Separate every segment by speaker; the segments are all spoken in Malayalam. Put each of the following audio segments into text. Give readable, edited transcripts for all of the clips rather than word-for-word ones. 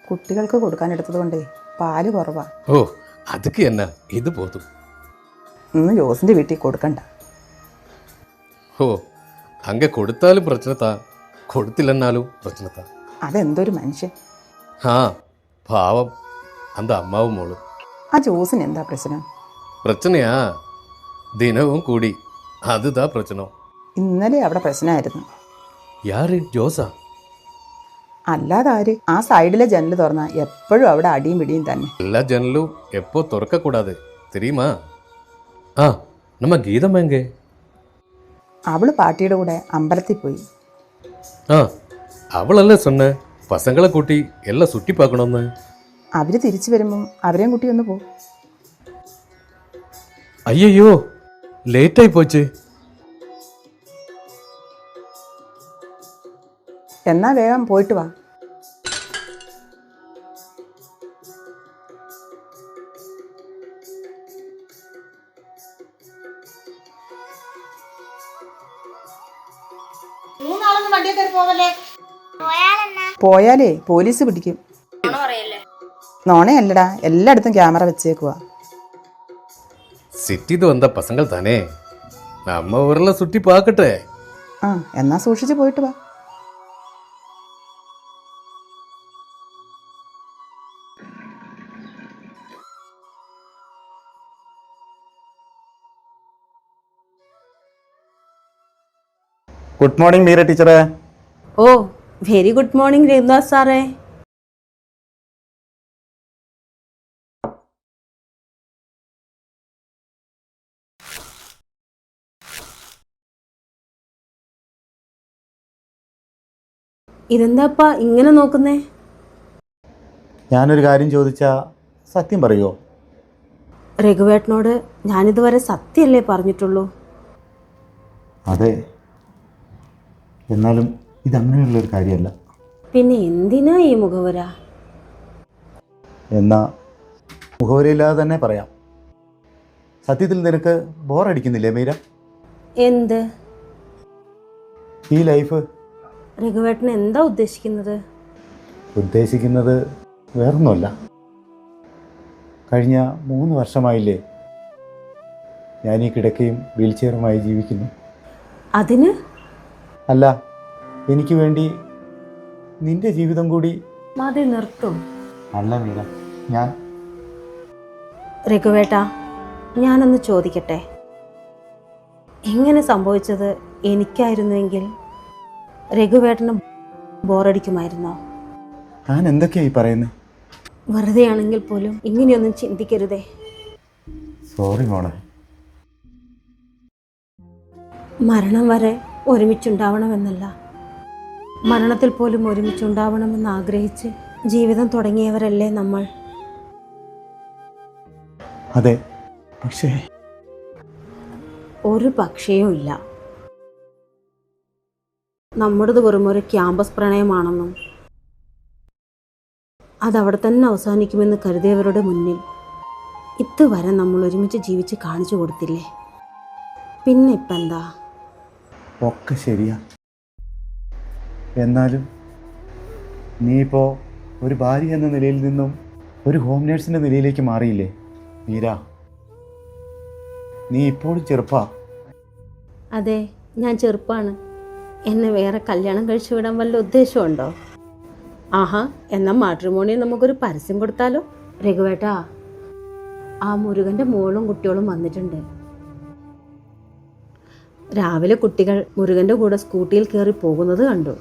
Speaker 1: കുട്ടികൾക്ക് കൊടുക്കാനെടുത്തത് കൊണ്ടേ പാല് കുറവാ.
Speaker 2: ഓ அதுக்கு என்ன இது போதும்.
Speaker 1: ഇന്ന് ജോസിൻ്റെ വീട്ടിൽ കൊടുക്കണ്ട.
Speaker 2: ഓ അങ്ങ് കൊടുത്താലും പ്രശ്നത്താ, കൊടുത്തില്ലെന്നാലും പ്രശ്നത്താ.
Speaker 1: അതെന്തൊരു മനുഷ്യൻ.
Speaker 2: ആ പാവം அந்த അമ്മാവും മോളും.
Speaker 1: ആ ജോസിന് എന്താ പ്രശ്നം?
Speaker 2: പ്രശ്നയാ ദിനവും കൂടി, അതുതാ പ്രശ്നം.
Speaker 1: ഇന്നലെ അവിടെ പ്രശ്നമായിരുന്നു.
Speaker 2: യാര് ജോസാ?
Speaker 1: അല്ലാതെ ആര്? ആ സൈഡിലെ ജനൽ തുറന്നാൽ എപ്പോഴും അവിടെ അടിയും പിടിയും തന്നെ.
Speaker 2: എല്ലാ ജനലും എപ്പോ തുറക്കക്കൂടാതെ തെരിയുമാ? ആ നമ്മ ഗീതമ്മ എങ്കേ?
Speaker 1: അവള് പാർട്ടിയുടെ കൂടെ അമ്പലത്തിൽ പോയി.
Speaker 2: ആ അവളല്ലേ சொன்ன പസങ്ങളെ കൂട്ടി എല്ലാം സുറ്റി പാക്കണമെന്ന്.
Speaker 1: അവര് തിരിച്ചു വരുമ്പം അവരെയും കൂട്ടി ഒന്ന് പോ.
Speaker 2: അയ്യോ ലേറ്റായി പോച്ച്.
Speaker 1: എന്നാ വേഗം പോയിട്ട് വാ. പോയാലേ പോലീസ് പിടിക്കും. നോണയല്ലടാ, എല്ലായിടത്തും ക്യാമറ വെച്ചേക്കുവാ.
Speaker 2: സിറ്റിന്ന് വന്ന പസങ്ങൾ താനേ, നമ്മ ഊരിലെ സുറ്റി പാക്കട്ടെ.
Speaker 1: ആ എന്നാ സൂക്ഷിച്ച് പോയിട്ട് വാ.
Speaker 3: ഗുഡ് മോർണിംഗ് മീര ടീച്ചറെ.
Speaker 4: ഓ വെരി ഗുഡ് മോർണിംഗ് രഘുദാസ് സാറേ. ഇതെന്താപ്പാ ഇങ്ങനെ നോക്കുന്നേ?
Speaker 3: ഞാനൊരു കാര്യം ചോദിച്ചാൽ സത്യം പറയുമോ?
Speaker 4: രഘുവേട്ടനോട് ഞാനിതുവരെ സത്യമല്ലേ പറഞ്ഞിട്ടുള്ളൂ.
Speaker 3: അതെ, എന്നാലും ഇതങ്ങനെയുള്ളൊരു കാര്യമല്ല.
Speaker 4: പിന്നെ എന്തിനാ ഈ മുഖവര?
Speaker 3: എന്നാ മുഖവരയില്ലാതെ തന്നെ പറയാം. സത്യത്തിൽ നിനക്ക് ബോറടിക്കുന്നില്ലേ മീര?
Speaker 4: എന്ത്?
Speaker 3: ഈ ലൈഫ്.
Speaker 4: രഘുവേട്ടൻ എന്താ ഉദ്ദേശിക്കുന്നത്?
Speaker 3: ഉദ്ദേശിക്കുന്നത് വേറൊന്നുമല്ല. കഴിഞ്ഞ 3 വർഷമായില്ലേ ഞാൻ ഈ കിടക്കയും വീൽ ചെയറുമായി ജീവിക്കുന്നു.
Speaker 4: അതിന്?
Speaker 3: അല്ല, എനിക്ക് വേണ്ടി നിന്റെ ജീവിതം കൂടി.
Speaker 4: മതി, നിർത്തും.
Speaker 3: അല്ല മീര, ഞാൻ
Speaker 4: രഘുവേട്ടാ, ഞാനൊന്ന് ചോദിക്കട്ടെ. എങ്ങനെ സംഭവിച്ചത് എനിക്കായിരുന്നുവെങ്കിൽ രഘുവേട്ടന് ബോറടിക്കുമായിരുന്നോ?
Speaker 3: ഞാൻ എന്തൊക്കെയായി പറയുന്നത്?
Speaker 4: വെറുതെ ആണെങ്കിൽ പോലും ഇങ്ങനെയൊന്നും ചിന്തിക്കരുതേ.
Speaker 3: സോറി മോളെ.
Speaker 4: മരണം വരെ ഒരുമിച്ചുണ്ടാവണമെന്നല്ല, മരണത്തിൽ പോലും ഒരുമിച്ചുണ്ടാവണമെന്ന് ആഗ്രഹിച്ച് ജീവിതം തുടങ്ങിയവരല്ലേ നമ്മൾ.
Speaker 3: അതെ, പക്ഷേ
Speaker 4: ഒരു പക്ഷേയും ഇല്ല. നമ്മുടേത് വെറും ഒരു ക്യാമ്പസ് പ്രണയമാണെന്നും അതവിടെ തന്നെ അവസാനിക്കുമെന്ന് കരുതിയവരുടെ മുന്നിൽ ഇതുവരെ നമ്മൾ ഒരുമിച്ച് ജീവിച്ച് കാണിച്ചു കൊടുത്തില്ലേ? പിന്നെ ഇപ്പം എന്താ?
Speaker 3: ഒക്കെ ശരിയാ. എന്നാലും നീ ഇപ്പോൾ ഒരു ഭാര്യ എന്ന നിലയിൽ നിന്നും ഒരു ഹോം നേഴ്സിൻ്റെ നിലയിലേക്ക് മാറിയില്ലേ മീര? നീ ഇപ്പോഴും ചെറുപ്പാ.
Speaker 4: അതെ, ഞാൻ ചെറുപ്പാണ്. എന്നെ വേറെ കല്യാണം കഴിച്ചു വിടാൻ വല്ല ഉദ്ദേശമുണ്ടോ? ആഹാ, എന്നാൽ മാട്രിമോണിയിൽ നമുക്കൊരു പരസ്യം കൊടുത്താലോ? രഘുവേട്ടാ, ആ മുരുകൻ്റെ മോളും കുട്ടികളും വന്നിട്ടുണ്ട്. രാവിലെ കുട്ടികൾ മുരുകൻ്റെ കൂടെ സ്കൂട്ടിയിൽ കയറി പോകുന്നത് കണ്ടു.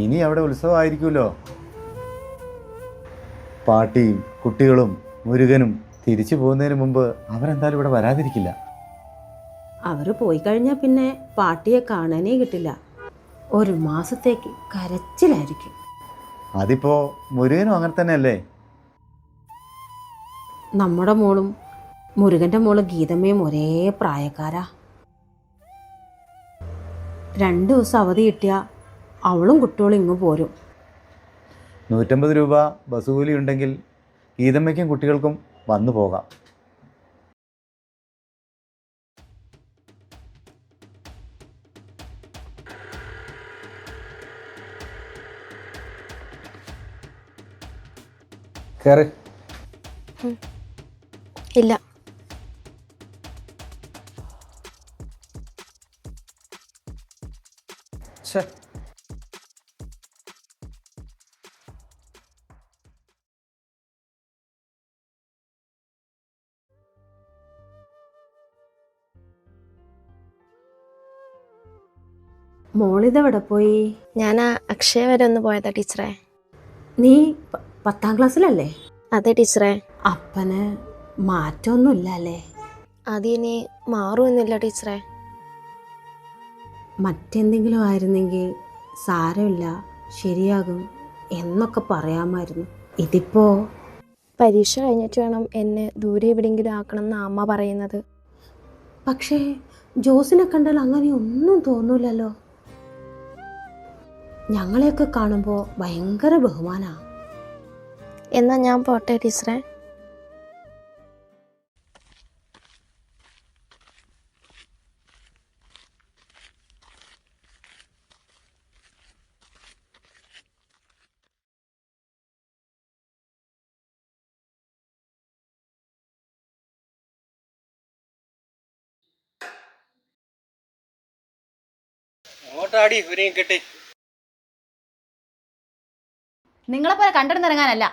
Speaker 3: ഇനി അവിടെ ഉത്സവമായിരിക്കുമല്ലോ. പാട്ടിയും കുട്ടികളും മുരുകനും തിരിച്ചു പോകുന്നതിന് മുമ്പ് അവരെന്തായാലും ഇവിടെ വരാതിരിക്കില്ല.
Speaker 4: അവർ പോയി കഴിഞ്ഞാൽ പിന്നെ പാട്ടിയെ കാണാനേ കിട്ടില്ല. 1 മാസത്തേക്ക് കരച്ചിലായിരിക്കും.
Speaker 3: അതിപ്പോ മുരുകനും അങ്ങനെ തന്നെയല്ലേ?
Speaker 4: നമ്മുടെ മോളും മുരുകൻ്റെ മോള് ഗീതമ്മയും ഒരേ പ്രായക്കാരാ. 2 ദിവസം അവധി കിട്ടിയാൽ അവളും കുട്ടികളും ഇങ്ങ് പോരും.
Speaker 3: 150 രൂപ ബസ് കൂലി ഉണ്ടെങ്കിൽ ഗീതമ്മയ്ക്കും കുട്ടികൾക്കും വന്നു പോകാം.
Speaker 5: കയറ്.
Speaker 6: ഇല്ല.
Speaker 5: ഛെ.
Speaker 4: മോളിതെവിടെ പോയി?
Speaker 6: ഞാൻ അക്ഷയ വരെ ഒന്ന് പോയതാ ടീച്ചറെ.
Speaker 4: നീ 10ാം ക്ലാസ്സിലല്ലേ?
Speaker 6: അതെ ടീച്ചറെ.
Speaker 4: അപ്പന് മാറ്റമൊന്നുമില്ല അല്ലേ?
Speaker 6: അതിനി മാറുമെന്നില്ല ടീച്ചറെ.
Speaker 4: മറ്റെന്തെങ്കിലും ആയിരുന്നെങ്കിൽ സാരമില്ല, ശരിയാകും എന്നൊക്കെ പറയാമായിരുന്നു. ഇതിപ്പോ
Speaker 6: പരീക്ഷ കഴിഞ്ഞിട്ട് വേണം എന്നെ ദൂരെ എവിടെയെങ്കിലും ആക്കണം എന്ന് അമ്മ പറയുന്നത്.
Speaker 4: പക്ഷേ ജോസിനെ കണ്ടാൽ അങ്ങനെ ഒന്നും തോന്നൂലല്ലോ. ഞങ്ങളെയൊക്കെ കാണുമ്പോൾ ഭയങ്കര ബഹുമാനാ.
Speaker 6: എന്നാ ഞാൻ പോട്ടെ ടീച്ചറെ.
Speaker 5: അങ്ങോട്ടാടി ഒരുങ്ങി കെട്ടി.
Speaker 7: നിങ്ങളെപ്പോലെ കണ്ടിരുന്നിറങ്ങാനല്ല.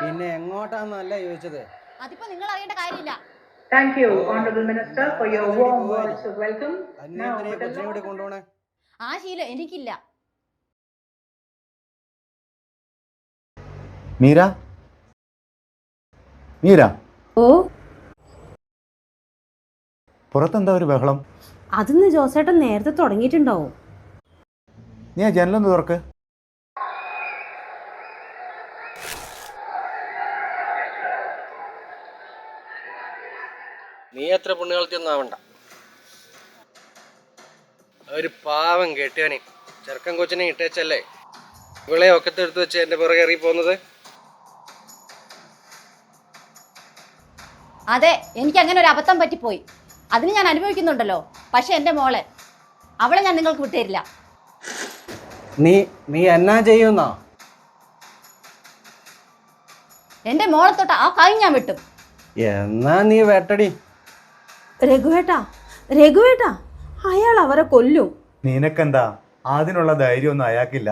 Speaker 5: പിന്നെ എങ്ങോട്ടാന്നല്ല ചോദിച്ചത്.
Speaker 7: അതിപ്പോ നിങ്ങൾ അറിയേണ്ട കാര്യമില്ല.
Speaker 8: Thank you, Honorable Minister, for your warm words of welcome. Now, with the
Speaker 5: കൊച്ചിനെ കൊണ്ടുപോണേ.
Speaker 7: ആ ശീലം എനിക്കില്ല.
Speaker 3: മീര, മീര,
Speaker 4: ഓ,
Speaker 3: പുറത്തെന്താ ഒരു ബഹളം?
Speaker 4: അതിന്ന് ജോസേട്ടൻ നേരത്തെ തുടങ്ങിയിട്ടുണ്ടാവും.
Speaker 3: നീ ആ ജനലൊന്ന് തുറക്ക്.
Speaker 5: നീ എത്ര പുണ്യാളത്തിയൊന്നും ആവണ്ട. ഒരു പാവം കെട്ടിയവനെ ചെറുക്കൻ കൊച്ചിനെ ഇട്ടേച്ചല്ലേ ഇവളെ ഒക്കത്തെടുത്ത് വെച്ച് എൻ്റെ പുറകെ എറി പോകുന്നത്.
Speaker 7: അതെ, എനിക്ക് അങ്ങനെ ഒരു അബദ്ധം പറ്റിപ്പോയി. അതിന് ഞാൻ അനുഭവിക്കുന്നുണ്ടല്ലോ. പക്ഷെ എൻ്റെ മോളെ, അവളെ ഞാൻ നിങ്ങൾക്ക് വിട്ടുതരില്ല.
Speaker 5: നീ എന്നാ ചെയ്യുന്നോ?
Speaker 7: എൻ്റെ മോളെ തൊട്ട് ആ കൈ ഞാൻ വിട്ടും.
Speaker 5: എന്നാ നീ വെട്ടടി.
Speaker 4: രഘുവേട്ടാ, രഘുവേട്ടാ, അയാൾ അവരെ കൊല്ലും.
Speaker 3: നിനക്കെന്താ അതിനുള്ള ധൈര്യമൊന്നും അയാൾക്കില്ല.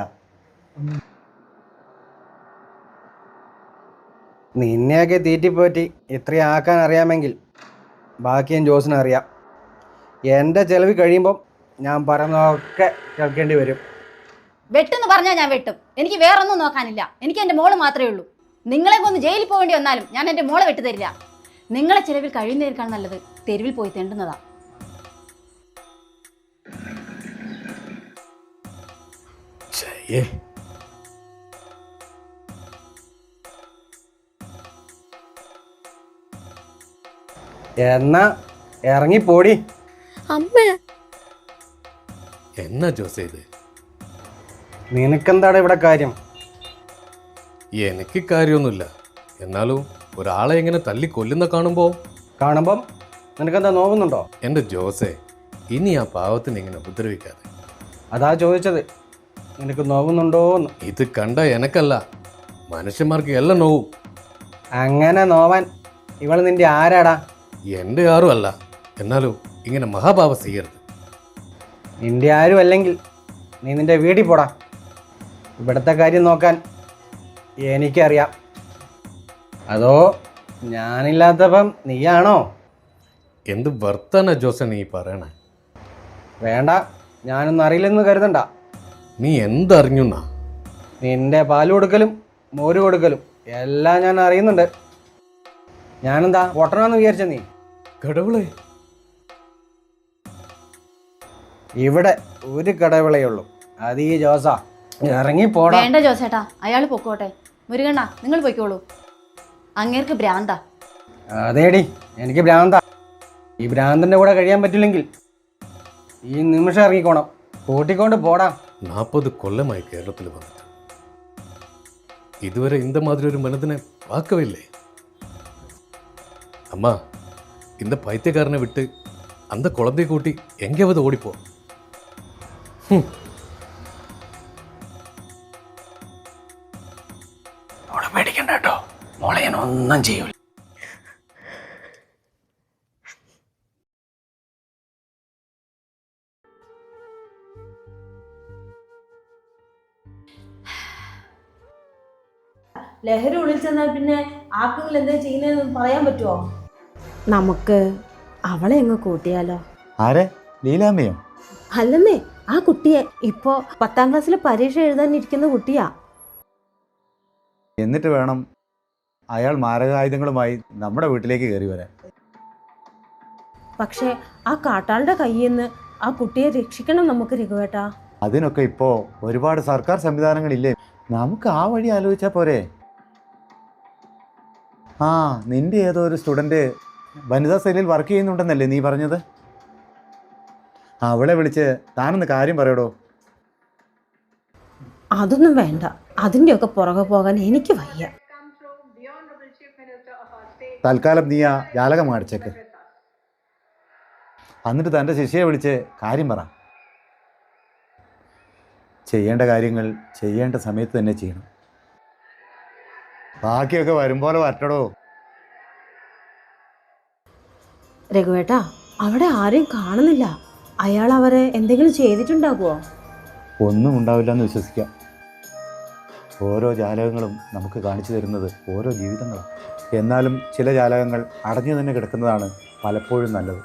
Speaker 5: നിന്നെയൊക്കെ തീറ്റിപ്പോറ്റി ഇത്രയും ആക്കാൻ അറിയാമെങ്കിൽ ബാക്കിയും ജോസിന് അറിയാം. എൻ്റെ ചെലവ് കഴിയുമ്പം ഞാൻ പറയുന്നതൊക്കെ കേൾക്കേണ്ടി വരും.
Speaker 7: വെട്ടെന്ന് പറഞ്ഞാൽ ഞാൻ വെട്ടും. എനിക്ക് വേറൊന്നും നോക്കാനില്ല. എനിക്ക് എൻ്റെ മോള് മാത്രമേ ഉള്ളൂ. നിങ്ങളെ ഒന്ന് ജയിലിൽ പോകേണ്ടി വന്നാലും ഞാൻ എൻ്റെ മോളെ വിട്ടുതരില്ല. നിങ്ങളെ ചിലവിൽ കഴിയുന്നതിനേക്കാൾ നല്ലത് തെരുവിൽ പോയി തെണ്ടുന്നതാ.
Speaker 5: എന്നാ ഇറങ്ങിപ്പോടി.
Speaker 6: അമ്മ
Speaker 2: എന്നാ ജോസേ ഇത്?
Speaker 5: നിനക്കെന്താണ് ഇവിടെ കാര്യം?
Speaker 2: എനിക്ക് കാര്യമൊന്നുമില്ല. എന്നാലും ഒരാളെ എങ്ങനെ തല്ലി കൊല്ലുന്ന
Speaker 5: കാണുമ്പം നിനക്കെന്താ നോക്കുന്നുണ്ടോ?
Speaker 2: എൻ്റെ ജോസേ, ഇനി ആ പാവത്തിന് ഇങ്ങനെ ഉപദ്രവിക്കാതെ.
Speaker 5: അതാ ചോദിച്ചത്, നിനക്ക് നോവുന്നുണ്ടോന്ന്.
Speaker 2: ഇത് കണ്ട എനക്കല്ല, മനുഷ്യന്മാർക്ക് എല്ലാം നോവും.
Speaker 5: അങ്ങനെ നോവാൻ ഇവൾ നിന്റെ ആരാടാ?
Speaker 2: എൻ്റെ ആരും അല്ല. എന്നാലും ഇങ്ങനെ മഹാഭാവം ചെയ്യരുത്.
Speaker 5: നിന്റെ ആരും അല്ലെങ്കിൽ നീ നിന്റെ വീട്ടിൽ പോടാ. ഇവിടുത്തെ കാര്യം നോക്കാൻ എനിക്കറിയാം. അതോ ഞാനില്ലാത്തപ്പം നീയാണോ?
Speaker 2: എന്ത് വർത്താന ജോസ നീ പറയണേ?
Speaker 5: വേണ്ട, ഞാനൊന്നും അറിയില്ലെന്ന് കരുതണ്ട.
Speaker 2: നീ എന്തറിഞ്ഞുന്നാ?
Speaker 5: നിന്റെ പാല് കൊടുക്കലും മോര് കൊടുക്കലും എല്ലാം ഞാൻ അറിയുന്നുണ്ട്. ഞാനെന്താ പൊട്ടണമെന്ന് വിചാരിച്ച നീ?
Speaker 2: കടവുളെ,
Speaker 5: ഇവിടെ ഒരു കടവിളയുള്ളൂ, അത് ഈ ജോസാ. ഇറങ്ങി പോടാ.
Speaker 7: വേണ്ട ജോസേട്ടാ, അയാൾ പൊക്കോട്ടെ. മുരുകണ്ണ, നിങ്ങൾ പൊയ്ക്കോളൂ. അങ്ങേർക്ക് ഭ്രാന്താ.
Speaker 5: അതേടി, എനിക്ക് ഭ്രാന്താ. ഈ ഭ്രാന്തൻ്റെ കൂടെ കഴിയാൻ പറ്റില്ലെങ്കിൽ ഈ നിമിഷം ഇറങ്ങിക്കോണം. കൂട്ടിക്കൊണ്ട് പോടാ.
Speaker 2: 40 കൊല്ലമായി കേരളത്തിൽ വന്നിട്ട് ഇതുവരെ இந்த மாதிரி ഒരു மனிதனை பார்க்கவில்லை. அம்மா, இந்த பைத்தியக்காரனை விட்டு அந்த குழந்தையை கூட்டி எங்கேயாவது ஓடிப்போ. ഒന്നും ചെയ്യൂല.
Speaker 4: ലഹരി ഉള്ളിൽ ചെന്നാൽ പിന്നെ ആർക്കെങ്കിലും എന്താ ചെയ്യുന്നതെന്ന് പറയാൻ പറ്റുമോ? നമുക്ക് അവളെ അങ്ങ് കൂട്ടിയാലോ?
Speaker 3: ആരെ? ലീലാമ്മയോ?
Speaker 4: അല്ലെന്നേ, ആ കുട്ടിയെ ഇപ്പോ 10ാം ക്ലാസ്സിൽ പരീക്ഷ എഴുതാനിരിക്കുന്ന കുട്ടിയാ.
Speaker 3: എന്നിട്ട് വേണം അയാൾ മാരകായുധങ്ങളുമായി നമ്മുടെ വീട്ടിലേക്ക് കയറി വരാൻ.
Speaker 4: പക്ഷെ ആ കാട്ടാളുടെ കയ്യിൽ നിന്ന് ആ കുട്ടിയെ രക്ഷിക്കണം നമുക്ക് രഘുവേട്ടാ.
Speaker 3: അതിനൊക്കെ ഇപ്പോൾ ഒരുപാട് സർക്കാർ സംവിധാനങ്ങളില്ലേ, നമുക്ക് ആ വഴി ആലോചിച്ചാൽ പോരെ? ആ, നിന്റെ ഏതോ ഒരു സ്റ്റുഡൻറ്റ് വനിതാ സെല്ലിൽ വർക്ക് ചെയ്യുന്നുണ്ടെന്നല്ലേ നീ പറഞ്ഞത്? അവളെ വിളിച്ച് താനൊന്ന് കാര്യം പറയടോ.
Speaker 4: അതൊന്നും വേണ്ട, അതിൻ്റെയൊക്കെ പുറകെ പോകാൻ എനിക്ക് വയ്യ.
Speaker 8: Come through the Honorable Chief Minister of our state.
Speaker 3: തൽക്കാലം നീ ആ ജാലകം അടച്ചേക്ക്. എന്നിട്ട് തൻ്റെ ശിഷ്യയെ വിളിച്ച് കാര്യം പറ. ചെയ്യേണ്ട കാര്യങ്ങൾ ചെയ്യേണ്ട സമയത്ത് തന്നെ ചെയ്യണം. ബാക്കിയൊക്കെ വരും പോലെ വരട്ടടോ.
Speaker 4: രഘുവേട്ടാ, അവിടെ ആരെയും കാണുന്നില്ല. അയാൾ അവരെ എന്തെങ്കിലും ചെയ്തിട്ടുണ്ടാകുമോ?
Speaker 3: ഒന്നും ഉണ്ടാവില്ല എന്ന് വിശ്വസിക്കാം. ഓരോ ജാലകങ്ങളും നമുക്ക് കാണിച്ചു തരുന്നത് ഓരോ ജീവിതങ്ങളാണ്. എന്നാലും ചില ജാലകങ്ങൾ അടഞ്ഞു തന്നെ കിടക്കുന്നതാണ് പലപ്പോഴും നല്ലത്.